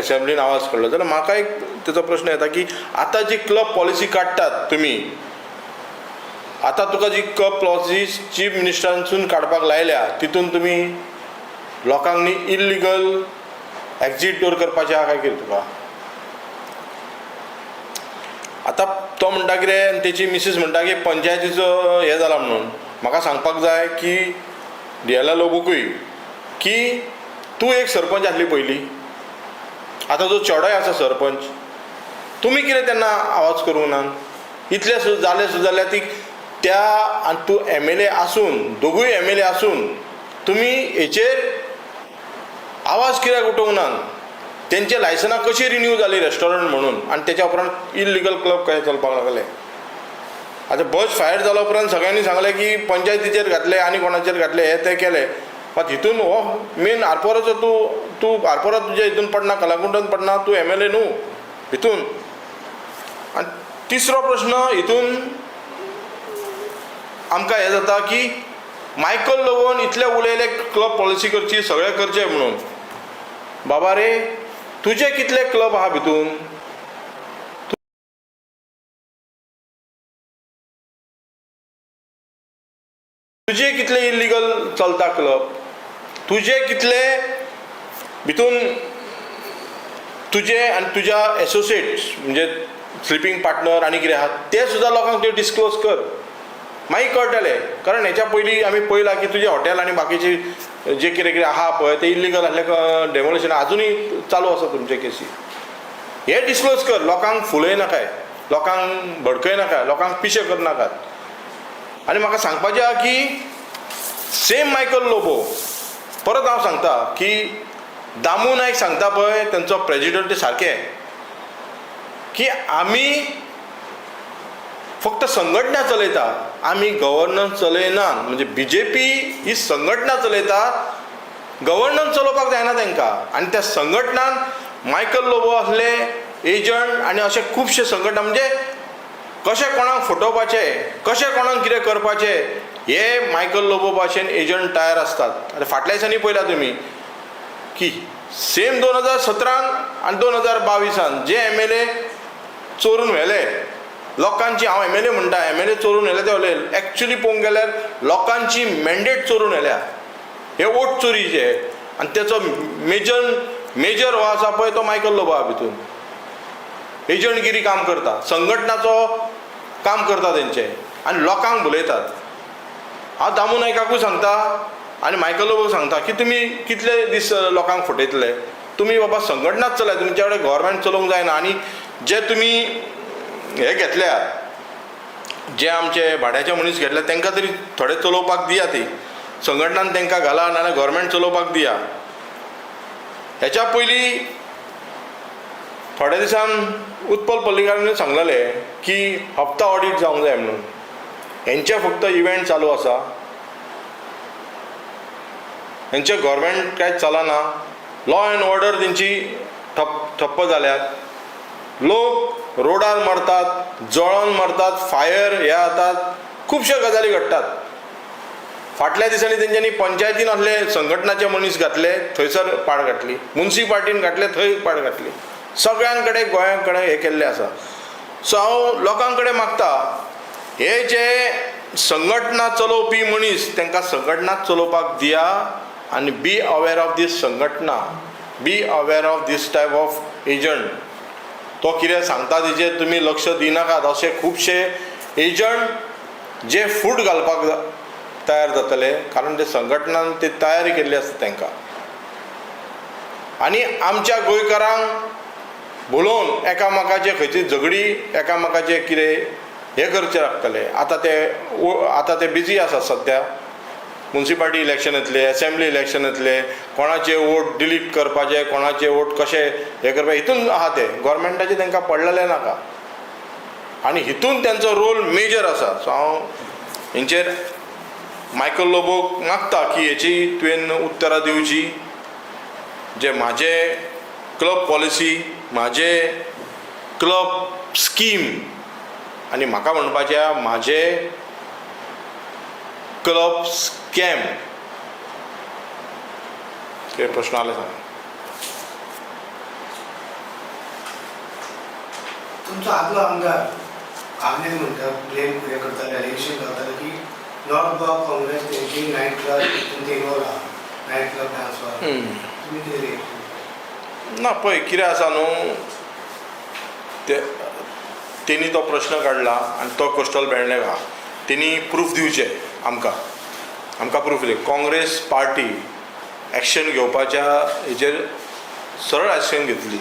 असेंब्लीन आवाज काडलो जाल्यार म्हाका एक तेचो प्रश्न येता की आतां जी क्लब पॉलिसी काडटात तुमी, आतां तुका जी क्लब पॉलिसी चीफ मिनिस्टरांसून काडपाक लायल्या तितून तुमी लोकांक न्ही इल्लिगल एक्झीट डोर करपाचें आहा काय कितें तुका? आतां तो म्हणटा कितें आनी तेची मिसीस म्हणटा की पंचायतीचो हें जाला म्हणून. म्हाका सांगपाक जाय की DLL लोबूकूय की तूं एक सरपंच आसली पयलीं, आतां जो चेडोय आसा सरपंच, तुमी कितें तेन्ना आवाज करूंक ना? इतलें जालें सुद्दां जाल्यार ती त्या आनी तूं MLA आसून, दोगूय MLA आसून तुमी हेचेर आवाज कित्याक उठोवंक ना? तेंचे लायसनां कशी रिन्यू जाली रेस्टॉरंट म्हणून आनी तेच्या उपरांत इल्लिगल क्लब कशें चलपाक लागले? आतां बस फायर जाल्या उपरांत सगळ्यांनी सांगलें की पंचायतीचेर घातले आनी कोणाचेर घातले, हे ते केले. पण हितून हो मेन आरपोराचो तूं आरपोरा तुज्या हितून पडना, कलाकुंडान पडना, तूं MLA न्हू हितून. आनी तिसरो प्रश्न हितून आमकां हें जाता की मायकल लोबोन इतले उलयले क्लब पॉलिसी करची, सगळें करचें म्हणून. बाबा रे, तुजे कितले क्लब आहा भितून? तुजे कितले इल्लिगल चलता क्लब? तुजे कितले भितून तुजे आनी तुज्या एसोसिएट्स म्हणजे स्लिपींग पार्टनर आनी कितें आहा ते सुद्दां लोकांक ते डिस्क्लोज कर, मागीर कळटलें. कारण हेच्या पयलीं आमी पळयलां की तुजें हॉटेल आनी बाकीची जे कितें कितें आहा पळय ते इल्लिगल आसले डेमोलिशन आजुनूय चालू आसा तुमचे केसी. हे डिस्क्लोज कर, लोकांक फुलय नाकाय, लोकांक भडकय नाका, लोकांक पिशे करनाकात. आनी म्हाका सांगपाचें आहा की सेम मायकल लोबो, परत हांव सांगता की दामू नायक सांगता पळय तेंचो प्रेजिडंट सारकें की आमी फक्त संघटना चलयता, आमी गव्हर्नन्स चलयना. म्हणजे BJP ही संघटना चलयता, गव्हर्नन्स चलोवपाक जायना तेंकां. आनी त्या संघटनान मायकल लोबो असले एजंट आनी अशे खुबशे संघटना म्हणजे कशें कोणाक फटोवपाचें, कशें कोणाक कितें करपाचें हे मायकल लोबो भाशेन एजंट तयार आसतात. आतां फाटल्या दिसांनी पळयलां तुमी की सेम 2017 आनी 2022 जे MLA चोरून व्हेले लोकांची, हांव MLA म्हणटा, MLA चोरून व्हेले ते उलयले, एक्चुली पळोवंक गेल्यार लोकांची मॅन्डेट चोरून व्हेल्या, हे वोट चोरीचे. आनी तेचो मेजर हो आसा पळय तो मायकल लोबो आहा भितून. एजंटगिरी काम करता, संघटनाचो काम करता तेंचे आनी लोकांक भुलयतात. हांव दामू नायकाकूय सांगता आनी मायकल लोबोक सांगता की तुमी कितले दीस लोकांक फटयतले? तुमी बाबा संघटनाच चलाय, तुमच्या कडेन गव्हर्मेंट चलोवंक जायना. आनी जे तुमी हे घेतल्यात, जे आमचे भाड्याचे मनीस घेतले तांकां तरी थोडे चलोवपाक दिया, ती संघटनान तांकां घाला, नाजाल्यार गव्हर्मेंट चलोवपाक दिया. हेच्या पयलीं थोड्या दिसान उत्पल पल्लीकारान सांगलेले की हप्ता ऑडिट जावंक जाय म्हणून. हेंचे फक्त इव्हेंट चालू आसा, हेंचे गव्हर्मेंट कांयच चलना. लॉ एंड ऑर्डर तेंची ठप्प जाल्यात. लोक रोडार मरतात, जळोन मरतात, फायर हे जातात, खुबश्यो गजाली घडटात. फाटल्या दिसांनी तेंच्यांनी पंचायतीन असले संघटनाचे मनीस घातले, थंयसर पाड घातली, मुन्सिपाल्टीन घातले, थंय पाड घातली. सगळ्यां कडेन गोंया कडेन हे केल्लें आसा. सो हांव लोकां कडेन मागता, हे जे संघटना चलोवपी मनीस तांकां संघटनाच चलोवपाक दिया आनी बी अवेर ऑफ दीस संघटना, be aware of these type of agent. तो कितें सांगता तेजेर तुमी लक्ष दिनाकात. अशे खुबशे एजंट जे फूट घालपाक तयार जातले, कारण ते संघटनान ती तयारी केल्ली आसता तांकां. आनी आमच्या गोंयकारांक भुलोवन एकामेकाचे खंयची झगडी, एकामेकाचे कितें हे करचे लागतले. आतां ते बिजी आसा सद्या. मुन्सिपाल्टी इलेक्शन येतले, असेंब्ली इलेक्शन येतले, कोणाचे वोट डिलीट करपाचे, कोणाचे वोट कशे हे करपाचे, हितून आहा ते गव्हर्मेंटाचे तांकां पडलेले नाका. आनी हितून तेंचो रोल मेजर आसा. सो हांव हेंचेर मायकल लोबोक मागता की हेची तुवें उत्तरां दिवची. जे म्हाजे क्लब पॉलिसी, म्हाजे क्लब स्कीम आनी म्हाका म्हणपाचें म्हाजे क्लब स्कॅम. कितें प्रश्न आले सांग. तुमचो आदलो आमदार आग्नेल म्हणटा ब्लेम कितें करताले एलिगेशन करताले की नॉर्थ गोवा काँग्रेस तेंची नायट क्लब तेंचे इनवॉल्व आहा नायट क्लब डान्सवर तुमी कितें रिएक्ट ना पळय कितें आसा न्हू तेणी तो प्रश्न काडला आनी तो कस्टल बेळ्ळेक आहा तेणी प्रूफ दिवचें आमकां प्रूफ दिवचें काँग्रेस पार्टी एक्शन घेवपाच्या हेचेर सरळ एक्शन घेतली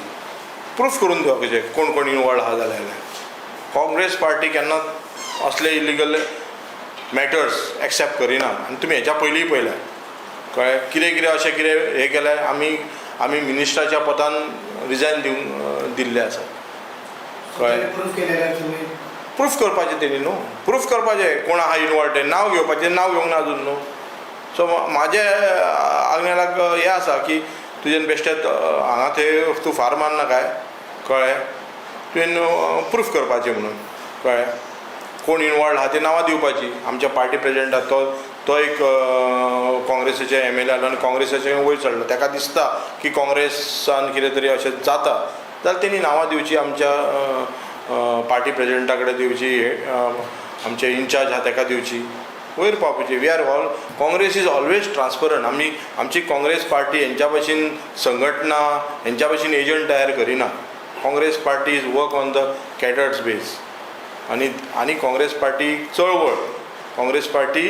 प्रूफ करून दिवपाचें कोण कोण इनवॉल्व आहा जाल्यार काँग्रेस पार्टी केन्ना असले इलिगल मॅटर्स एक्सेप्ट करिना आनी तुमी हेच्या पयलींय पळयल्या कळ्ळें कितें कितें अशें कितें हें केलें आमी मिनिस्टराच्या पदान रिजायन दिल्ले आसा कळ्ळें प्रूफ केलेल्यार तुमी प्रूफ करपाचें तेणी न्हू प्रूफ करपाचें कोण आहा इनवॉल्व तें नांव घेवपाचें नांव घेवंक ना अजून न्हू सो म्हाजें आग्नेलाक हें आसा की तुजें बेश्टें हांगा थंय तूं फार्मान ना काय कळ्ळें तुवें प्रूफ करपाचें म्हणून कळ्ळें कोण इनवॉल्व आहा ती नांवां दिवपाची आमच्या पार्टी प्रेजिडेंटाक तो एक काँग्रेसीचे MLA आलो आनी काँग्रेसाचें वयर चडलो ताका दिसता की काँग्रेसान कितें तरी अशें जाता जाल्यार तेणी नांवां दिवची आमच्या पार्टी प्रेजिडेंटा कडेन दिवची आमचे इन्चार्ज आहा ताका दिवची वयर पावपाची we are all Congress is always transparent आमची काँग्रेस पार्टी हेंच्या भशेन संघटना हेंच्या भशेन एजंट तयार करिना Congress party is work on the cadres base आनी काँग्रेस पार्टी चळवळ काँग्रेस पार्टी